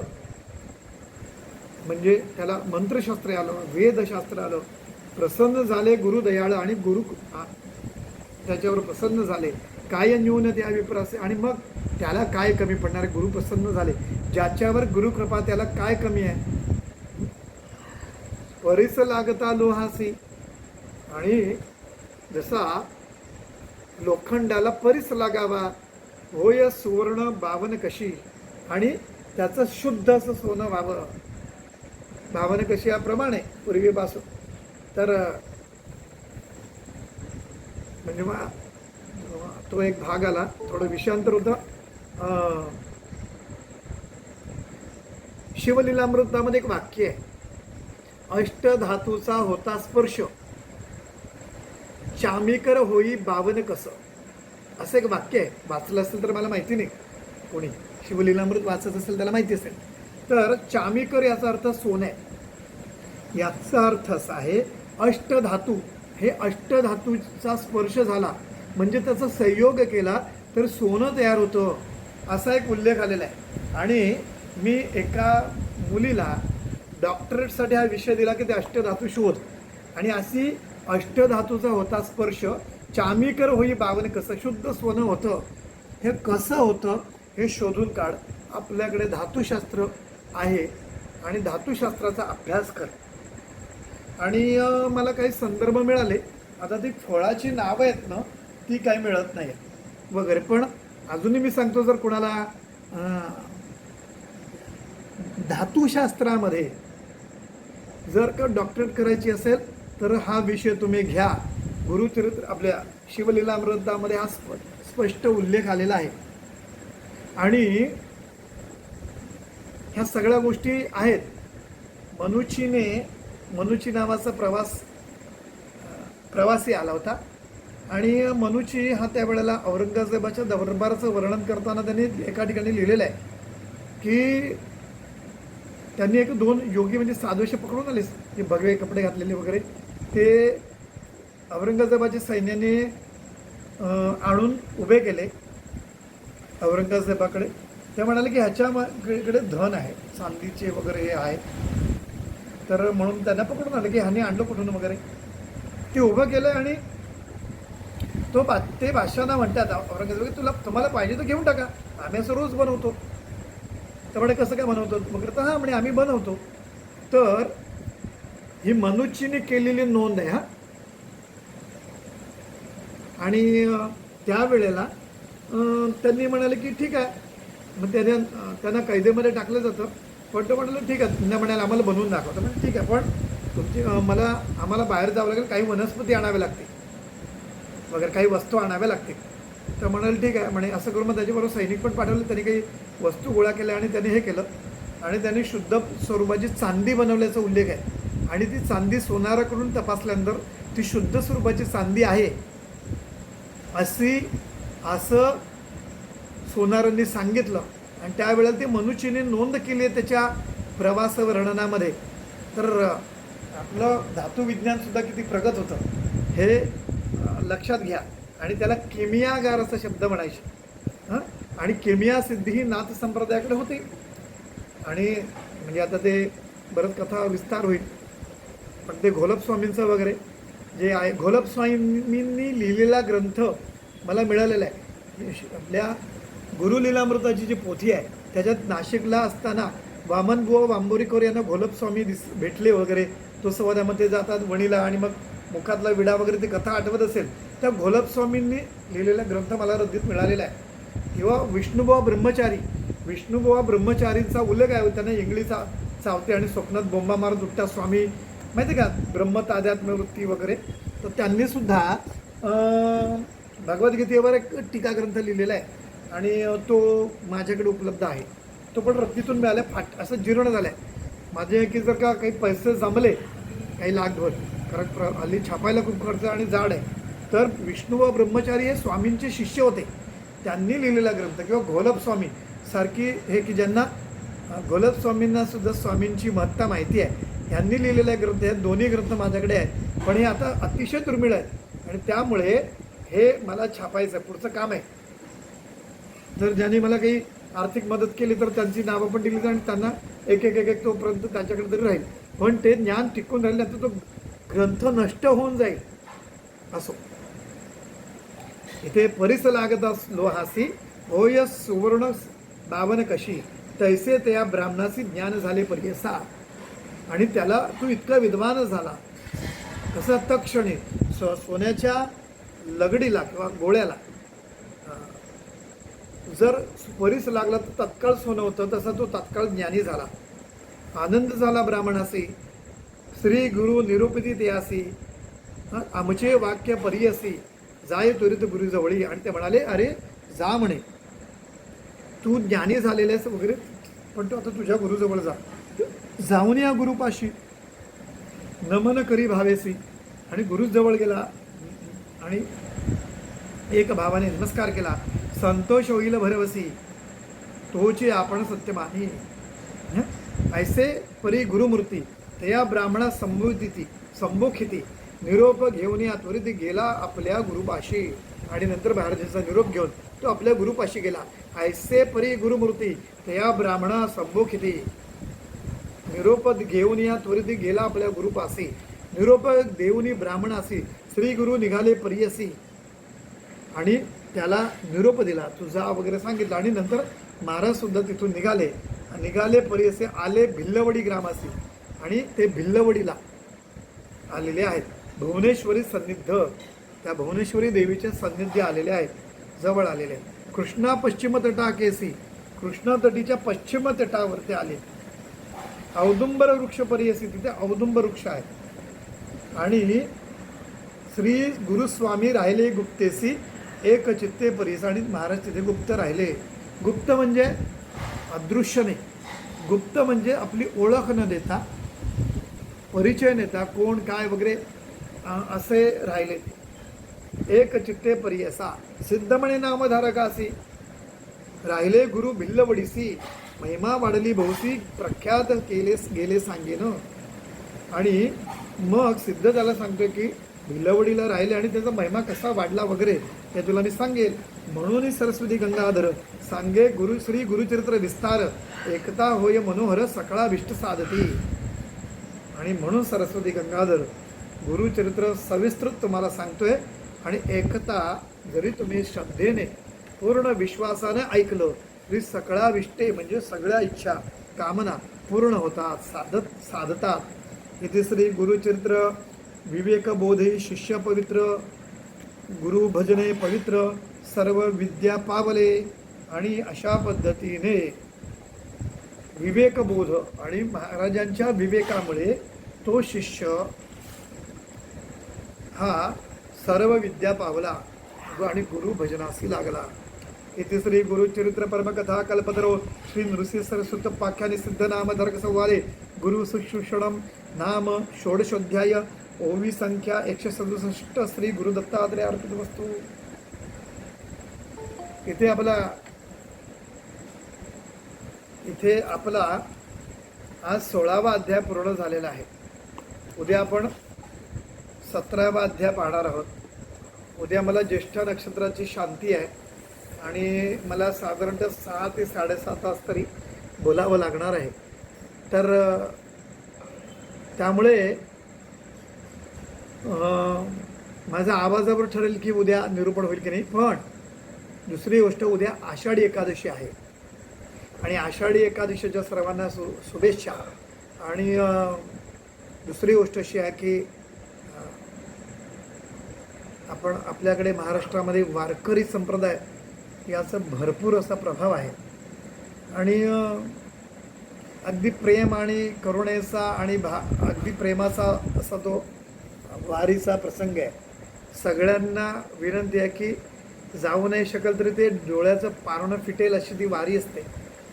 म्हणजे त्याला मंत्रशास्त्रे आलं, वेदशास्त्र आलं. प्रसन्न झाले गुरु दयाळ, आणि गुरु त्याच्यावर प्रसन्न झाले. काय न्यून त्या विप्रासे, आणि मग त्याला काय कमी पडणार. गुरु प्रसन्न झाले, ज्याच्यावर गुरुकृपा त्याला काय कमी आहे. परिस लागता लोहासी, आणि जसा लोखंडाला परिस लागावा, होय सुवर्ण बावन कशी, आणि त्याचं शुद्ध असं सोनं व्हावं. भावन कशी याप्रमाणे पूर्वीपासून. तर म्हणजे मग तो एक भाग आला, थोडं विषयांतर होतं. शिवलीलामृतामध्ये एक वाक्य आहे, अष्टधातूचा होता स्पर्श, चामीकर होई बावन कसं, असं एक वाक्य आहे. वाचलं असेल तर मला माहिती नाही, कोणी शिवलीलामृत वाचत असेल त्याला माहिती असेल. तर चामीकर याचा अर्थ सोनं आहे. याचा अर्थ असा आहे, अष्टधातू, हे अष्टधातूचा स्पर्श झाला म्हणजे त्याचा संयोग केला तर सोनं तयार होतं, असा एक उल्लेख आलेला आहे. आणि मी एका मुलीला डॉक्टरेटसाठी हा विषय दिला की ते अष्टधातू शोध, आणि अशी अष्टधातूचा होता स्पर्श, चामीकर होई बावन कसं, शुद्ध सोनं होतं. हे कसं होतं हे शोधून काढ. आपल्याकडे धातुशास्त्र आहे आणि धातुशास्त्राचा अभ्यास कर. आणि मला काही संदर्भ मिळाले, आता ती फळाची नावं आहेत ना ती काही मिळत नाही वगैरे, पण अजूनही मी सांगतो, जर कोणाला धातुशास्त्रामध्ये जर का डॉक्टरेट करायची असेल तर हा विषय तुम्ही घ्या. गुरुचरित्र आपल्या शिवलीलामृतामध्ये हा स्पष्ट उल्लेख आलेला आहे. आणि ह्या सगळ्या गोष्टी आहेत. मनुची नावाचा प्रवासी आला होता, आणि मनुची हा त्यावेळेला औरंगजेबाच्या दरबाराचं वर्णन करताना त्यांनी एका ठिकाणी लिहिलेलं आहे की त्यांनी एक दोन योगी म्हणजे साधूशे पकडून आले, ते भगवे कपडे घातलेले वगैरे, ते औरंगजेबाच्या सैन्याने आणून उभे केले औरंगजेबाकडे. ते म्हणाले की ह्याच्याकडे धन आहे, चांदीचे वगैरे हे आहे, तर म्हणून त्यांना पकडून आलं की ह्याने आणलं कुठून वगैरे. ते उभं केलं आणि ते बादशाहना म्हणतात औरंगजेब, तुम्हाला पाहिजे तर घेऊन टाका, आम्ही असं रोज बनवतो. तर म्हणे कसं काय बनवतो? मग तर हां म्हणे आम्ही बनवतो. तर ही मनुष्यने केलेली नोंद आहे. हा आणि त्यावेळेला त्यांनी म्हणाले की ठीक आहे. मग त्यांना कैदेमध्ये टाकलं जातं. पण तो म्हणाले ठीक आहे, त्यांना म्हणाले आम्हाला बनवून दाखवतो. म्हणजे ठीक आहे, पण आम्हाला बाहेर जावं लागेल, काही वनस्पती आणाव्या लागतील वगैरे, काही वस्तू आणाव्या लागतील. तर म्हणाले ठीक आहे म्हणे. असं करून मग त्याच्याबरोबर सैनिक पण पाठवले. त्यांनी काही वस्तू गोळा केल्या आणि त्यांनी हे केलं आणि त्यांनी शुद्ध स्वरूपाची चांदी बनवल्याचा उल्लेख आहे. आणि ती चांदी सोनाराकडून तपासल्यानंतर ती शुद्ध स्वरूपाची चांदी आहे असं सोनारांनी सांगितलं. आणि त्यावेळेला ते मनुष्यने नोंद केली आहे त्याच्या प्रवास वर्णनामध्ये. तर आपलं धातुविज्ञानसुद्धा किती प्रगत होतं हे लक्षात घ्या. आणि त्याला केमियागार असा शब्द म्हणायचे. आणि केमिया सिद्धी ही नाथ संप्रदायाकडे होती. आणि म्हणजे आता ते बरंच कथा विस्तार होईल, पण ते घोलप स्वामींचं वगैरे जे आहे, घोलप स्वामींनी लिहिलेला ग्रंथ मला मिळालेला आहे. आपल्या गुरुलीलामृताची जी पोथी आहे त्याच्यात नाशिकला असताना वामनबुवा वांबोरीकर यांना घोलप स्वामी भेटले वगैरे. तो संवादामध्ये जातात वणीला आणि मग मुखातला विडा वगैरे, ती कथा आठवत असेल. त्या घोलप स्वामींनी लिहिलेला ग्रंथ मला रद्दीत मिळालेला आहे. किंवा विष्णुबुवा ब्रह्मचारींचा उल्लेख आहे. त्यांना इंगळीचा चावते आणि स्वप्नात बोंबा मारत उठता स्वामी, माहिती का, ब्रह्मतादात्म्यवृत्ती वगैरे. तर त्यांनीसुद्धा भगवद्गीतेवर एक टीकाग्रंथ लिहिलेला आहे आणि तो माझ्याकडे उपलब्ध आहे. तो पण रद्दीतून मिळाला, असं जीर्ण झालं आहे. माझे की जर का काही पैसे जमले, काही लाखभर, कारण हल्ली छापायला खूप खर्च आणि जाड आहे, तर विष्णुबुवा ब्रह्मचारी हे स्वामींचे शिष्य होते. त्यांनी लिहिलेला ग्रंथ किंवा घोलप स्वामी सारखी हे की ज्यांना घोलप स्वामींना सुद्धा स्वामींची महत्ता माहिती आहे, यांनी लिहिलेला ग्रंथ, हे दोन्ही ग्रंथ माझ्याकडे आहेत. पण हे आता अतिशय दुर्मिळ आहेत आणि त्यामुळे हे मला छापायचं आहे, पुढचं काम आहे. जर ज्यांनी मला काही आर्थिक मदत केली तर त्यांची नावं पण दिली आणि त्यांना एक एक एक एक तोपर्यंत त्यांच्याकडे तरी राहील. पण ते ज्ञान टिकून राहिल्यानंतर तो ग्रंथ नष्ट होऊन जाईल. असो, इथे परिस लागता लोहासी होय सुवर्ण बावन कशी, तैसे त्या ब्राह्मणासी ज्ञान झाले परियसा. आणि त्याला तू इतका विद्वान झाला कसं, तत्क्षणी सोन्याच्या लगडीला किंवा गोळ्याला जर परिस लागला तर तत्काळ सोनं होतं, तसा तो तत्काळ ज्ञानी झाला. आनंद झाला ब्राह्मणासी, श्री गुरु निरूपिती त्यासी, आमचे वाक्य परियसी, जाय त्वरित गुरुजवळी. आणि ते म्हणाले अरे जा म्हणे, तू ज्ञानी झालेलेस वगैरे, पण तू आता तुझ्या गुरुजवळ जा. जाऊन या गुरुपाशी नमन करी भावेसी. आणि गुरुजवळ गेला आणि एक भावाने नमस्कार केला. संतोष होईल भरवसी, तोची आपण सत्य मानी. ऐसे परी गुरुमूर्ती तया ब्राह्मणा संबोखिती, निरोप घेऊन या त्वरित गेला आपल्या गुरुपाशी. आणि नंतर महाराजांचा निरोप घेऊन तो आपल्या गुरुपाशी गेला. ऐसे परी गुरुमूर्ती तया ब्राह्मणा संबोखिती, निरोप घेऊन या त्वरित गेला आपल्या गुरुपाशी. निरोप देऊनी ब्राह्मणासी, श्री गुरु निघाले परियसी. आणि त्याला निरोप दिला, तुझा वगैरे सांगितलं. आणि नंतर महाराज सुद्धा तिथून निघाले परियसे, आले भिल्लवडी ग्रामासी. आणि ते भिल्लवडीला आलेले आहेत. भुवनेश्वरी सन्निध, त्या भुवनेश्वरी देवीचे सान्निध्य आलेले आहेत, जवळ आलेले आहेत. कृष्णा पश्चिम तटाकेसी, कृष्णा तटीच्या पश्चिम तटावर ते आले. औदुंबर वृक्ष परियसी, तिथे औदुंबर वृक्ष आहे. आणि श्री गुरुस्वामी राहिले गुप्तेसी, एक चित्ते परिस. आणि महाराज तिथे गुप्त राहिले. गुप्त म्हणजे अदृश्य नाही, गुप्त म्हणजे आपली ओळख न देता, परिचय नेता, कोण काय वगैरे असे राहिले. एक चित्ते परियसा, सिद्धमणे नामधारकासी, राहिले गुरु भिल्लवडीसी, महिमा वाढली बहुसी, प्रख्यात गेले सांगेन. आणि मग सिद्ध त्याला सांगतो की भिल्लवडीला राहिले आणि त्याचा महिमा कसा वाढला वगैरे. हे तुला मी सांगेल. म्हणून सरस्वती गंगाधर सांगे गुरु श्री गुरुचरित्र विस्तार, एकता होय मनोहर सकळा विष्ट साधती. आणि म्हणून सरस्वती गंगाधर गुरुचरित्र सविस्तृत तुम्हाला सांगतोय. आणि एकता जरी तुम्ही श्रद्धेने पूर्ण विश्वासाने ऐकलं तरी सकळा विष्टे म्हणजे सगळ्या इच्छा कामना पूर्ण होतात, साधतात. इथे श्री गुरुचरित्र विवेकबोधे शिष्य पवित्र, गुरु भजने पवित्र, सर्व विद्या पावले. आणि अशा पद्धतीने विवेकबोध आणि महाराजांच्या विवेकामुळे तो शिष्य हा सर्व विद्या पावला आणि गुरु भजनासी लागला. इथे श्री गुरुचरित्र परमकथा कल्पतरो श्री नृसिंह सरस्वत पाख्याने सिद्ध नाम धर्क संवादे गुरु सुशूषणम नाम षोडशोध्याय ओवी संख्या 167 श्री गुरु दत्तात्रय अर्पित वस्तू. इथे आपला आज 16वा अध्याय पूर्ण झालेला आहे. उद्या आपण 17वा अध्याय पाहणार आहोत. उद्या मला ज्येष्ठ नक्षत्राची शांती आहे आणि मला साधारणतः 6 ते 7:30 तास तरी बोलावं लागणार आहे. तर त्यामुळे माझा आवाजावर ठरेल की उद्या निरूपण होईल की नाही. पण दुसरी गोष्ट, उद्या आषाढी एकादशी आहे आणि आषाढी एकादशीच्या सर्वांना शुभेच्छा. आणि दुसरी गोष्ट अशी आहे की आपल्याकडे महाराष्ट्रामध्ये वारकरी संप्रदाय याचा भरपूर असा प्रभाव आहे. आणि अगदी प्रेम आणि करुणेचा आणि अगदी प्रेमाचा असा तो वारीचा प्रसंग आहे. सगळ्यांना विनंती आहे की जाऊ नाही शकल तरी ते डोळ्याचं पारणं फिटेल अशी ती वारी असते,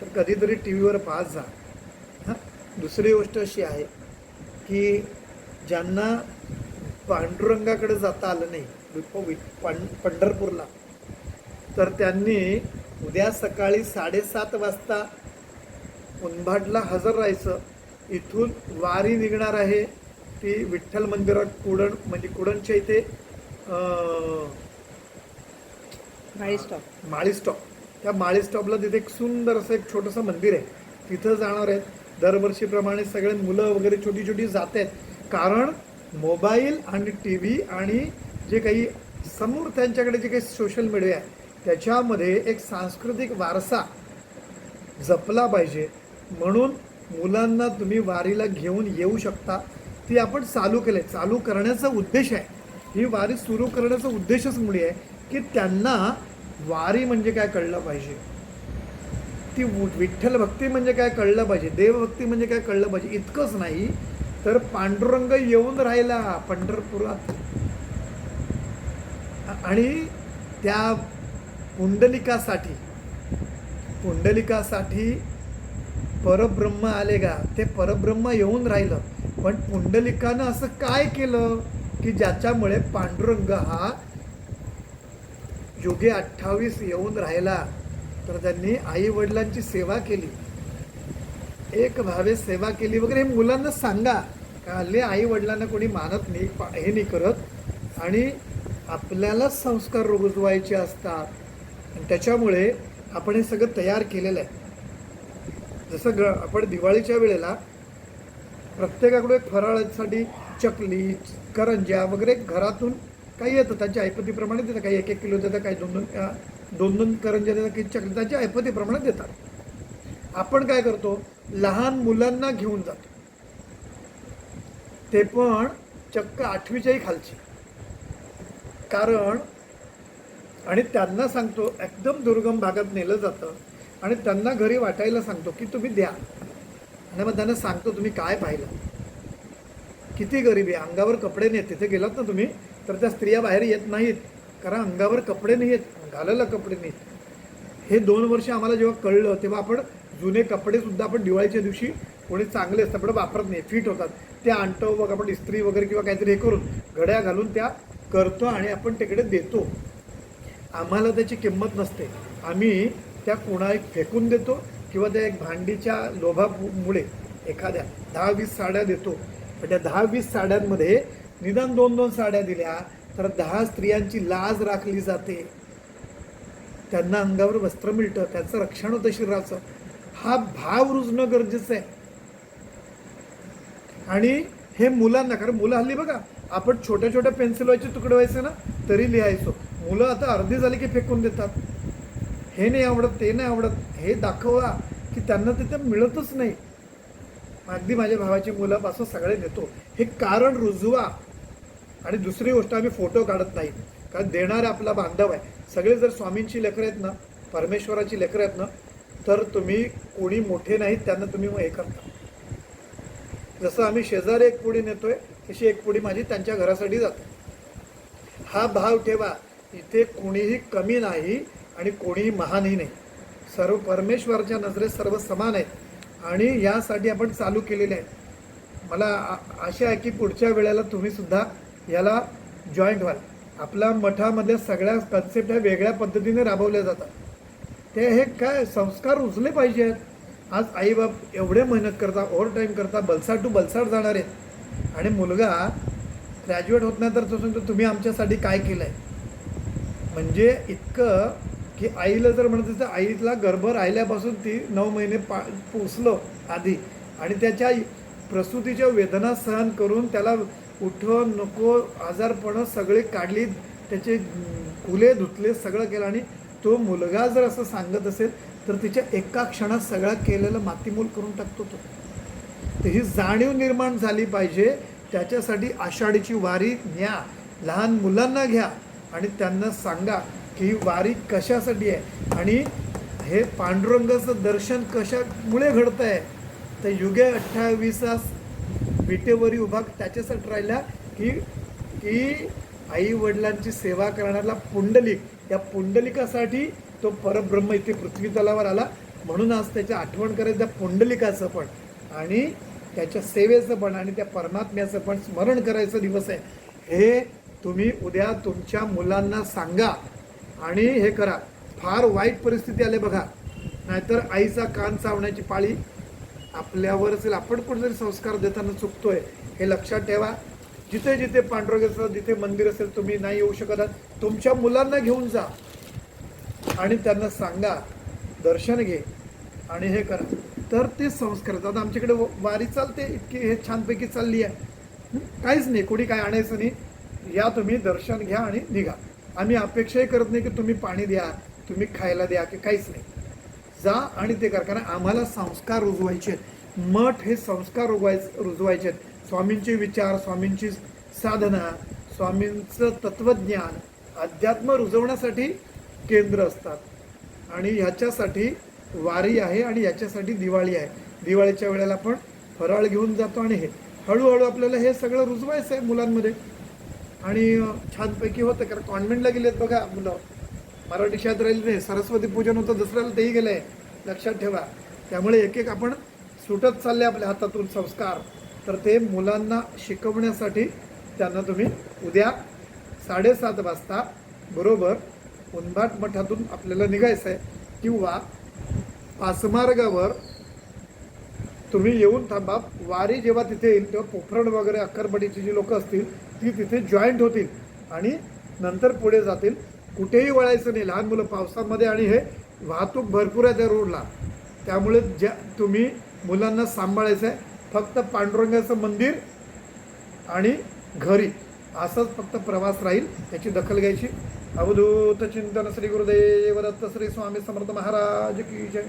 तर कधीतरी टी व्हीवर पाहत जा. हां, दुसरी गोष्ट अशी आहे की ज्यांना पांडुरंगाकडे जाता आलं नाही पंढरपूरला, तर त्यांनी उद्या सकाळी 7:30 वाजता उंभाटला हजर राहायचं. इथून वारी निघणार आहे ती विठ्ठल मंदिरात म्हणजे कुडणच्या इथे माळी स्टॉप. त्या माळी स्टॉपला तिथे एक सुंदर असं एक छोटंसं मंदिर आहे, तिथं जाणार आहेत. दरवर्षीप्रमाणे सगळे मुलं वगैरे छोटी छोटी जात आहेत. कारण मोबाईल आणि टी व्ही आणि जे काही समोर त्यांच्याकडे जे काही सोशल मीडिया आहे त्याच्यामध्ये एक सांस्कृतिक वारसा जपला पाहिजे. म्हणून मुलांना तुम्ही वारीला घेऊन येऊ शकता. ती आपण चालू केलं आहे. चालू करण्याचा उद्देश आहे, ही वारी सुरू करण्याचा उद्देशच मुळे आहे की त्यांना वारी म्हणजे काय कळलं पाहिजे, ती विठ्ठल भक्ती म्हणजे काय कळलं पाहिजे, देवभक्ती म्हणजे काय कळलं पाहिजे. इतकंच नाही तर पांडुरंग येऊन राहिला पंढरपुरात आणि त्या पुंडलिकासाठी परब्रह्म आले का, ते परब्रह्म येऊन राहिलं. पण पुंडलिकानं असं काय केलं की ज्याच्यामुळे पांडुरंग हा योगे 28 येऊन राहिला. तर त्यांनी आई वडिलांची सेवा केली, एक भावे सेवा केली वगैरे. हे मुलांना सांगा. हल्ली आई वडिलांना कोणी मानत नाही, हे नाही करत आणि आपल्याला संस्कार रुजवायचे असतात. आणि त्याच्यामुळे आपण हे सगळं तयार केलेलं आहे. जसं आपण दिवाळीच्या वेळेला प्रत्येकाकडे फराळासाठी चकली करंज्या वगैरे घरातून काही येतं, त्यांच्या ऐपतीप्रमाणे देतात. काही 1-1 किलो देतात, काही 2-2 करंज्या देतात, काही चकली त्यांच्या ऐपतीप्रमाणे देतात. आपण काय करतो, लहान मुलांना घेऊन जातो, ते पण चक्क 8वीच्याही खालची. कारण आणि त्यांना सांगतो एकदम दुर्गम भागात नेलं जातं आणि त्यांना घरी वाटायला सांगतो की तुम्ही द्या. आणि मग त्यांना सांगतो तुम्ही काय पाहिलं, किती गरिबी, अंगावर कपडे नाहीत. तिथे गेलात ना तुम्ही तर त्या स्त्रिया बाहेर येत नाहीत कारण अंगावर कपडे नाही आहेत, घालायला कपडे नाहीत. हे 2 वर्ष आम्हाला जेव्हा कळलं तेव्हा आपण जुने कपडेसुद्धा आपण दिवाळीच्या दिवशी कोणी चांगले असतात पण वापरत नाही, फिट होतात, ते आणतो. मग आपण इस्त्री वगैरे किंवा काहीतरी हे करून घड्या घालून त्या करतो आणि आपण तिकडे देतो. आम्हाला त्याची किंमत नसते, आम्ही त्या कोणा एक फेकून देतो किंवा त्या एक भांडीच्या लोभामुळे एखाद्या 10-20 साड्या देतो. पण त्या 10-20 साड्यांमध्ये निदान 2-2 साड्या दिल्या तर 10 स्त्रियांची लाज राखली जाते, त्यांना अंगावर वस्त्र मिळतं, त्याचं रक्षण होतं शरीराचं. हा भाव रुजणं गरजेचं आहे. आणि हे मुलांना, कारण मुलं हल्ली बघा, आपण छोट्या छोट्या पेन्सिल व्हायचे तुकडे व्हायचे ना तरी लिहायचो. मुलं आता अर्धी झाली की फेकून देतात. हे नाही आवडत, ते नाही आवडत, हे दाखवा की त्यांना तिथे मिळतच नाही. अगदी माझ्या भावाची मुलापासून सगळे देतो, हे कारण रुजवा. आणि दुसरी गोष्ट, आम्ही फोटो काढत नाही, कारण देणारा आपला बांधव आहे. सगळे जर स्वामींची लेकरं आहेत ना, परमेश्वराची लेकरं आहेत ना, तर तुम्ही कोणी मोठे नाहीत त्यांना तुम्ही हे करता. जसं आम्ही शेजारी एक पुडी नेतोय, तशी एक पुडी माझी त्यांच्या घरासाठी जाते. हा भाव ठेवा. इथे कोणीही कमी नाही आणि कोणीही महानही नाही. सर्व परमेश्वराच्या नजरेत सर्व समान आहेत आणि यासाठी आपण चालू केलेले आहे. मला आशा आहे की पुढच्या वेळेला तुम्ही सुद्धा याला जॉईंट व्हाल. आपल्या मठामधल्या सगळ्या कन्सेप्ट ह्या वेगळ्या पद्धतीने राबवल्या जातात. ते हे काय संस्कार रुजले पाहिजेत. आज आईबाप एवढे मेहनत करता, ओव्हर टाईम करता, बलसाट टू बलसाट जाणार आहेत आणि मुलगा ग्रॅज्युएट होत नाही तर तो सांगतो तुम्ही आमच्यासाठी काय केलं आहे. म्हणजे इतकं की आईला जर म्हणत तर आईला गर्भ राहिल्यापासून ती 9 महिने पोचलं आधी आणि त्याच्या प्रसूतीच्या वेदना सहन करून त्याला उठव नको आजारपणं सगळे काढली, त्याचे खुले धुतले, सगळं केलं. आणि तो मुलगा जर असं सांगत असेल तर तिच्या एका क्षणात सगळं केलेलं मातीमोल करून टाकतो तो. तर ही जाणीव निर्माण झाली पाहिजे. त्याच्यासाठी आषाढीची वारी न्या, लहान मुलांना घ्या आणि त्यांना सांगा की ही वारी कशासाठी आहे आणि हे पांडुरंगाचं दर्शन कशामुळे घडतं आहे. तर युगे 28 विटेवरी उभा त्याच्यासाठी राहिला की की आई वडिलांची सेवा करणारा पुंडलिक, या पुंडलिकासाठी तो परब्रह्म इथे पृथ्वी तलावर आला. म्हणून आज त्याची आठवण करायचं त्या पुंडलिकाचं पण आणि त्याच्या सेवेचं पण आणि त्या परमात्म्याचं पण स्मरण करायचं दिवस आहे. हे तुम्ही उद्या तुमच्या मुलांना सांगा आणि हे करा. फार वाईट परिस्थिती आली बघा, नाहीतर आईचा कान चावण्याची पाळी आपल्यावर असेल. आपण कुठेतरी संस्कार देताना चुकतोय हे लक्षात ठेवा. जिथे जिथे पांडुरंगाचं जिथे मंदिर असेल तुम्ही नाही येऊ शकत, तुमच्या मुलांना घेऊन जा आणि त्यांना सांगा, दर्शन घे आणि हे करा. तर ते संस्कार. आता आमच्याकडे वारी चालते इतकी, हे छानपैकी चालली आहे. काहीच नाही, कोणी काय आणायचं नाही. या तुम्ही दर्शन घ्या आणि निघा. आम्ही अपेक्षाही करत नाही की तुम्ही पाणी द्या, तुम्ही खायला द्या की काहीच नाही. जा आणि ते करा, कारण आम्हाला संस्कार रुजवायचे आहेत. मठ हे संस्कार रुजवायचे आहेत. स्वामींचे विचार, स्वामींची साधना, स्वामींचं तत्त्वज्ञान, अध्यात्म रुजवण्यासाठी केंद्र असतात आणि ह्याच्यासाठी वारी आहे आणि याच्यासाठी दिवाळी आहे. दिवाळीच्या वेळेला आपण फराळ घेऊन जातो आणि हे हळूहळू आपल्याला हे सगळं रुजवायचं आहे मुलांमध्ये आणि छानपैकी होतं. कारण कॉन्व्हेंटला गेलेत बघा मुलं, मराठी शाळेत राहिले नाही. सरस्वती पूजन होतं दसऱ्याला, तेही गेलं आहे, लक्षात ठेवा. त्यामुळे एक एक आपण सुटत चालले आपल्या हातातून संस्कार. तर ते मुलांना शिकवण्यासाठी त्यांना तुम्ही उद्या 7:30 वाजता बरोबर उनभाट मठातून आपल्याला निघायचं आहे किंवा पाचमार्गावर तुम्ही येऊन थांबा. वारी जेव्हा तिथे येईल तेव्हा पोफरण वगैरे अक्करपट्टीची जी लोक असतील ती तिथे जॉईंट होतील आणि नंतर पुढे जातील. कुठेही वळायचं नाही. लहान मुलं पावसामध्ये आणि हे वाहतूक भरपूर आहे त्या रोडला, त्यामुळे ज्या तुम्ही मुलांना सांभाळायचं आहे. फक्त पांडुरंगाचं मंदिर आणि घरी असंच फक्त प्रवास राहील, त्याची दखल घ्यायची. अवधूत चिंतन श्री गुरुदेव दत्त श्री स्वामी समर्थ महाराज की जय.